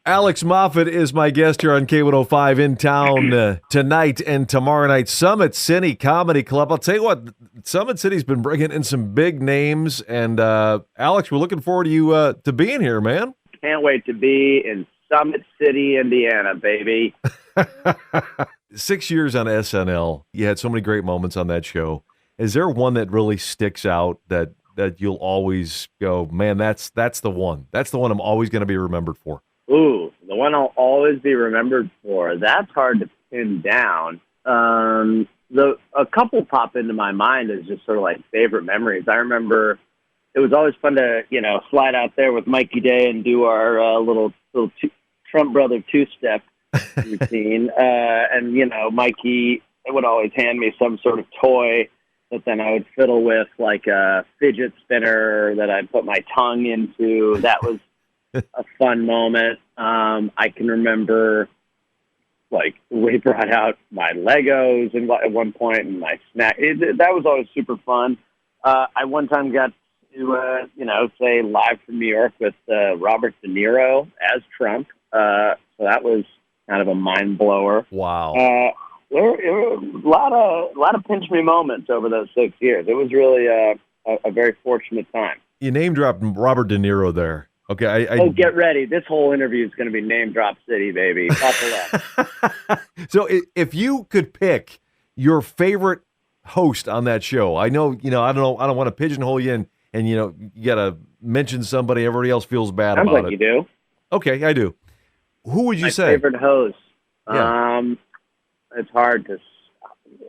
Alex Moffatt is my guest here on K105 in town tonight and tomorrow night. Summit City Comedy Club. I'll tell you what, Summit City's been bringing in some big names, and Alex, we're looking forward to you to being here, man. Can't wait to be in Summit City, Indiana, baby. 6 years on SNL. You had so many great moments on that show. Is there one that really sticks out that you'll always go, man, that's the one. That's the one I'm always going to be remembered for? Ooh, the one I'll always be remembered for. That's hard to pin down. A couple pop into my mind as just sort of like favorite memories. I remember it was always fun to, slide out there with Mikey Day and do our little Trump brother two-step routine. And, Mikey would always hand me some sort of toy that then I would fiddle with, like a fidget spinner that I'd put my tongue into. That was a fun moment. I can remember, like, we brought out my Legos at one point and my snack. That was always super fun. I one time got to, say live from New York with Robert De Niro as Trump. So that was kind of a mind blower. Wow. There were a lot of pinch me moments over those 6 years. It was really a very fortunate time. You name dropped Robert De Niro there. Okay. Get ready. This whole interview is going to be name drop city, baby. Buckle up. So if you could pick your favorite host on that show, I know, I don't want to pigeonhole you and you got to mention somebody everybody else feels bad Sounds about like it. You do. Okay, I do. Who would you say? My favorite host. Yeah. It's hard to.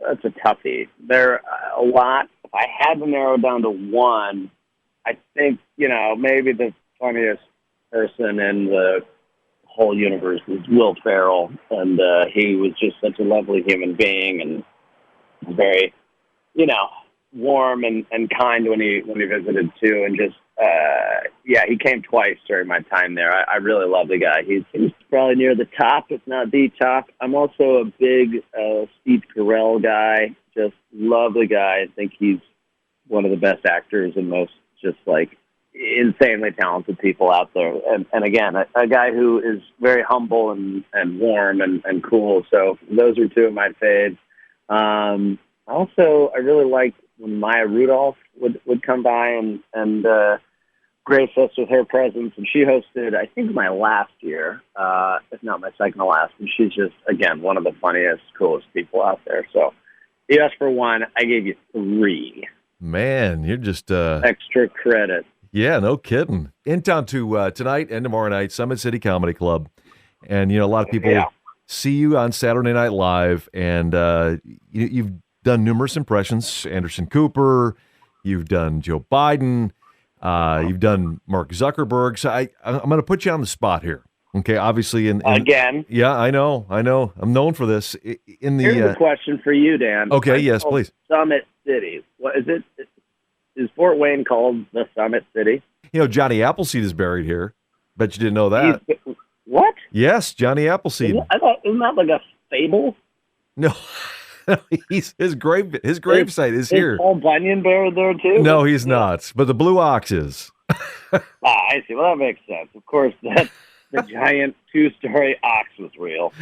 That's a toughie. There are a lot. If I had to narrow down to one, I think maybe the funniest person in the whole universe is Will Ferrell, and he was just such a lovely human being and very, warm and kind when he visited too, and just he came twice during my time there. I really love the guy. He's probably near the top, if not the top. I'm also a big Steve Carell guy. Just love the guy. I think he's one of the best actors and most just like insanely talented people out there. And again, a guy who is very humble and warm and cool. So those are two of my faves. Also, I really liked when Maya Rudolph would come by and grace us with her presence. And she hosted, I think, my last year, if not my second to last. And she's just, again, one of the funniest, coolest people out there. So you asked for one, I gave you three. Man, you're just... extra credit. Yeah, no kidding. In town to tonight and tomorrow night, Summit City Comedy Club. And, a lot of people see you on Saturday Night Live, and you've done numerous impressions. Anderson Cooper, you've done Joe Biden, you've done Mark Zuckerberg. So I'm going to put you on the spot here. Okay, obviously. Again? Yeah, I know. I'm known for this. Here's a question for you, Dan. Okay, yes, please. Summit City. What is it? Is Fort Wayne called the Summit City? Johnny Appleseed is buried here. Bet you didn't know that. What? Yes, Johnny Appleseed. Isn't that like a fable? No. His gravesite is here. Is Paul Bunyan buried there too? No, he's not. But the Blue Ox is. I see. Well, that makes sense. Of course, the giant two-story ox was real.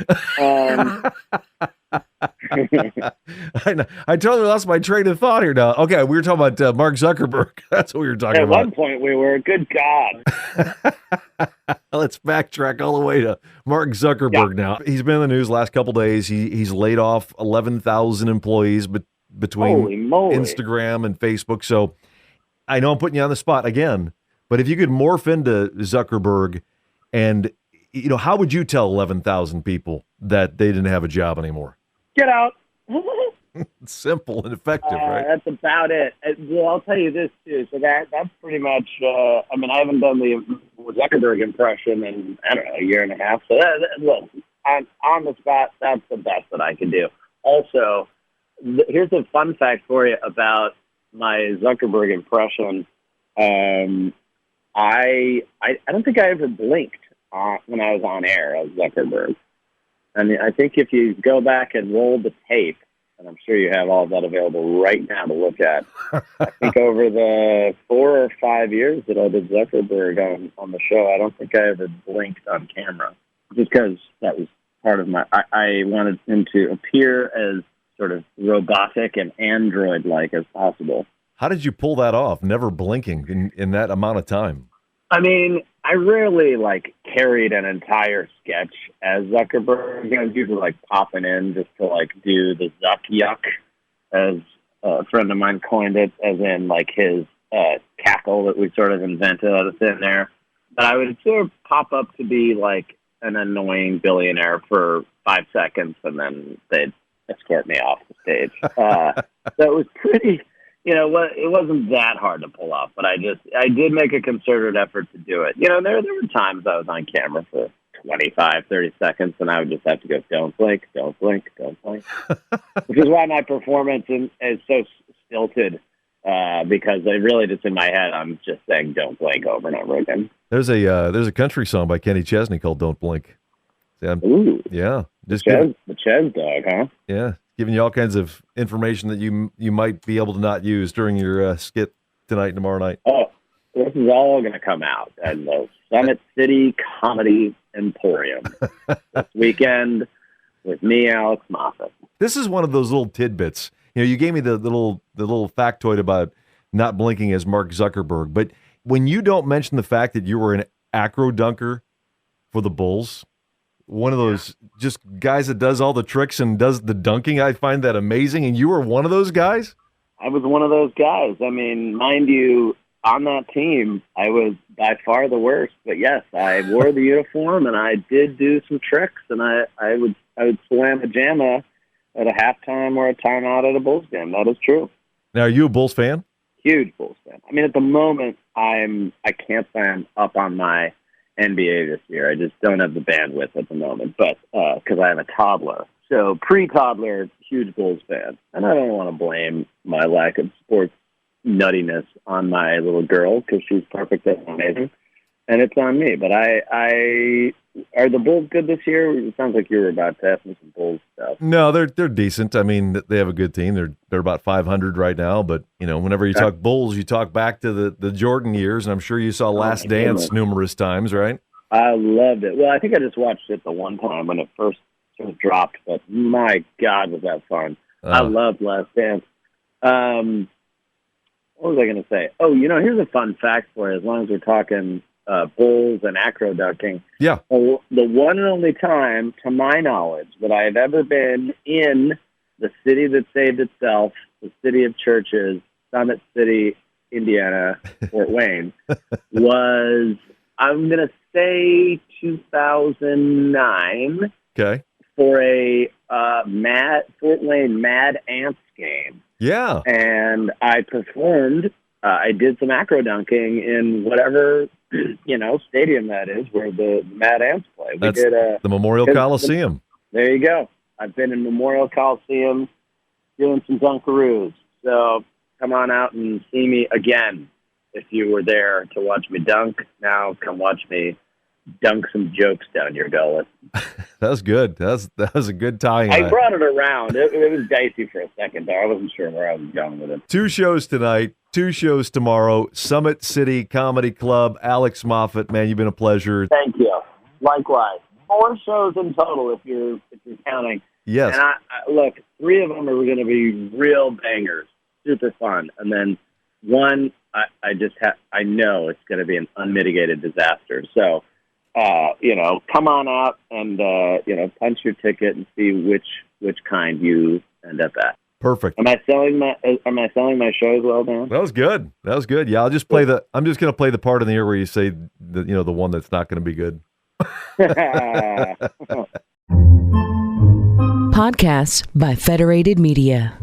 I totally lost my train of thought here now. Okay, we were talking about Mark Zuckerberg. That's what we were talking about. At one point we were. Good God. Let's backtrack all the way to Mark Zuckerberg now. He's been in the news the last couple days. He's laid off 11,000 employees between Instagram and Facebook. So I know I'm putting you on the spot again, but if you could morph into Zuckerberg and, how would you tell 11,000 people that they didn't have a job anymore? Get out. Simple and effective, right? That's about it. Well, I'll tell you this, too. So that's pretty much, I haven't done the Zuckerberg impression in, a year and a half. So, look, on the spot, that's the best that I can do. Also, here's a fun fact for you about my Zuckerberg impression. I don't think I ever blinked when I was on air as Zuckerberg. And I think if you go back and roll the tape, and I'm sure you have all of that available right now to look at. I think over the 4 or 5 years that I did Zuckerberg on the show, I don't think I ever blinked on camera, just because that was part of I wanted him to appear as sort of robotic and android-like as possible. How did you pull that off, never blinking in that amount of time? I mean, I rarely, carried an entire sketch as Zuckerberg. I was usually, popping in just to, do the Zuck yuck, as a friend of mine coined it, as in, his cackle that we sort of invented out of thin air. But I would sort of pop up to be, an annoying billionaire for 5 seconds, and then they'd escort me off the stage. So it was pretty... it wasn't that hard to pull off, but I did make a concerted effort to do it. There were times I was on camera for 25, 30 seconds, and I would just have to go, don't blink, don't blink, don't blink. Which is why my performance is so stilted, because I really just in my head, I'm just saying don't blink over and over again. There's a country song by Kenny Chesney called Don't Blink. Ooh. Yeah. The Ches dog, huh? Yeah. Giving you all kinds of information that you might be able to not use during your skit tonight and tomorrow night. Oh, this is all going to come out at the Summit City Comedy Emporium this weekend with me, Alex Moffatt. This is one of those little tidbits. You gave me the little factoid about not blinking as Mark Zuckerberg, but when you don't mention the fact that you were an acro dunker for the Bulls, one of those just guys that does all the tricks and does the dunking, I find that amazing. And you were one of those guys? I was one of those guys. I mean, mind you, on that team, I was by far the worst. But yes, I wore the uniform and I did do some tricks. And I would slam a jamma at a halftime or a timeout at a Bulls game. That is true. Now, are you a Bulls fan? Huge Bulls fan. I mean, at the moment, I can't say I'm up on my NBA this year. I just don't have the bandwidth at the moment, but because I have a toddler. So pre-toddler, huge Bulls fan. And I don't want to blame my lack of sports nuttiness on my little girl, because she's perfect and amazing. And it's on me. But are the Bulls good this year? It sounds like you were about to ask me some Bulls stuff. No, they're decent. I mean, they have a good team. They're about 500 right now. But whenever you talk Bulls, you talk back to the Jordan years, and I'm sure you saw Last Dance numerous times, right? I loved it. Well, I think I just watched it the one time when it first sort of dropped. But my God, was that fun! I loved Last Dance. What was I going to say? Oh, here's a fun fact for you. As long as we're talking Bulls and acro ducking. Yeah. The one and only time, to my knowledge, that I have ever been in the city that saved itself, the city of churches, Summit City, Indiana, Fort Wayne, was, I'm going to say 2009. Okay. For a Fort Wayne Mad Ants game. Yeah. And I performed, I did some acro dunking in whatever, stadium that is where the Mad Ants play. That's the Memorial Coliseum. There you go. I've been in Memorial Coliseum doing some dunkaroos. So come on out and see me again. If you were there to watch me dunk, now come watch me dunk some jokes down your gullet. That was good. That was a good tie. I brought it around. It was dicey for a second there. I wasn't sure where I was going with it. 2 shows tonight, 2 shows tomorrow. Summit City Comedy Club. Alex Moffatt, man, you've been a pleasure. Thank you. Likewise. 4 shows in total, if you're counting. Yes. And I look, 3 of them are going to be real bangers, super fun, and then one I know it's going to be an unmitigated disaster. So. Come on out and, punch your ticket and see which kind you end up at. Perfect. Am I selling my shows well, Dan? That was good. Yeah, I'm just going to play the part in the air where you say the one that's not going to be good. Podcasts by Federated Media.